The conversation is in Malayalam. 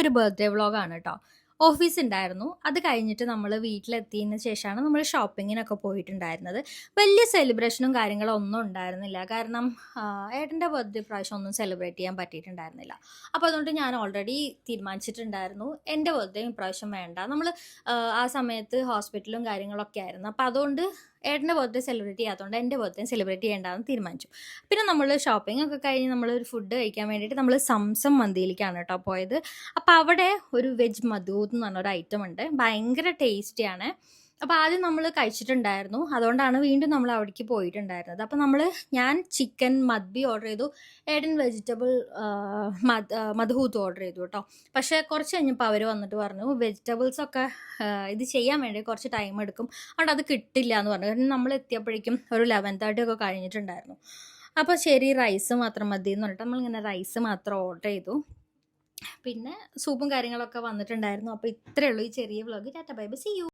ഒരു ബർത്ത്ഡേ വ്ളോഗാണ് കേട്ടോ. ഓഫീസ് ഉണ്ടായിരുന്നു. അത് കഴിഞ്ഞിട്ട് നമ്മൾ വീട്ടിലെത്തിയതിന് ശേഷമാണ് നമ്മൾ ഷോപ്പിങ്ങിനൊക്കെ പോയിട്ടുണ്ടായിരുന്നത്. വലിയ സെലിബ്രേഷനും കാര്യങ്ങളും ഒന്നും ഉണ്ടായിരുന്നില്ല. കാരണം ഏട്ടൻ്റെ ബർത്ത്ഡേ പ്രാവശ്യം ഒന്നും സെലിബ്രേറ്റ് ചെയ്യാൻ പറ്റിയിട്ടുണ്ടായിരുന്നില്ല. അപ്പോൾ അതുകൊണ്ട് ഞാൻ ഓൾറെഡി തീരുമാനിച്ചിട്ടുണ്ടായിരുന്നു എൻ്റെ ബർത്ത്ഡേ ഇപ്രാവശ്യം വേണ്ട. നമ്മൾ ആ സമയത്ത് ഹോസ്പിറ്റലും കാര്യങ്ങളൊക്കെ ആയിരുന്നു. അപ്പോൾ അതുകൊണ്ട് ഏട്ടൻ്റെ ബർത്ത്ഡേ സെലിബ്രേറ്റ് ചെയ്യാത്തതുകൊണ്ട് എൻ്റെ ബർത്ത്ഡേ സെലിബ്രേറ്റ് ചെയ്യേണ്ടതെന്ന് തീരുമാനിച്ചു. പിന്നെ നമ്മൾ ഷോപ്പിംഗ് ഒക്കെ കഴിഞ്ഞ് നമ്മളൊരു ഫുഡ് കഴിക്കാൻ വേണ്ടിയിട്ട് നമ്മൾ സംസം മന്തിയിലേക്കാണ് കേട്ടോ പോയത്. അപ്പോൾ അവിടെ ഒരു വെജ് മധൂത്ത് എന്ന് പറഞ്ഞൊരു ഐറ്റം ഉണ്ട്. ഭയങ്കര ടേസ്റ്റിയാണ്. അപ്പോൾ ആദ്യം നമ്മൾ കഴിച്ചിട്ടുണ്ടായിരുന്നു. അതുകൊണ്ടാണ് വീണ്ടും നമ്മൾ അവിടേക്ക് പോയിട്ടുണ്ടായിരുന്നത്. അപ്പോൾ ഞാൻ ചിക്കൻ മദ്ബി ഓർഡർ ചെയ്തു. ഏട്ടൻ വെജിറ്റബിൾ മധൂത്ത് ഓർഡർ ചെയ്തു കേട്ടോ. പക്ഷേ കുറച്ച് കഴിഞ്ഞപ്പോൾ അവർ വന്നിട്ട് പറഞ്ഞു വെജിറ്റബിൾസൊക്കെ ഇത് ചെയ്യാൻ വേണ്ടി കുറച്ച് ടൈം എടുക്കും, അതുകൊണ്ട് അത് കിട്ടില്ല എന്ന് പറഞ്ഞു. കാരണം നമ്മൾ എത്തിയപ്പോഴേക്കും ഒരു 11:30 ഒക്കെ കഴിഞ്ഞിട്ടുണ്ടായിരുന്നു. അപ്പോൾ ശരി റൈസ് മാത്രം മതി എന്ന് പറഞ്ഞിട്ട് നമ്മളിങ്ങനെ റൈസ് മാത്രം ഓർഡർ ചെയ്തു. പിന്നെ സൂപ്പും കാര്യങ്ങളൊക്കെ വന്നിട്ടുണ്ടായിരുന്നു. അപ്പോൾ ഇത്രയേ ഉള്ളൂ ഈ ചെറിയ vlog. Tata bye bye, see U.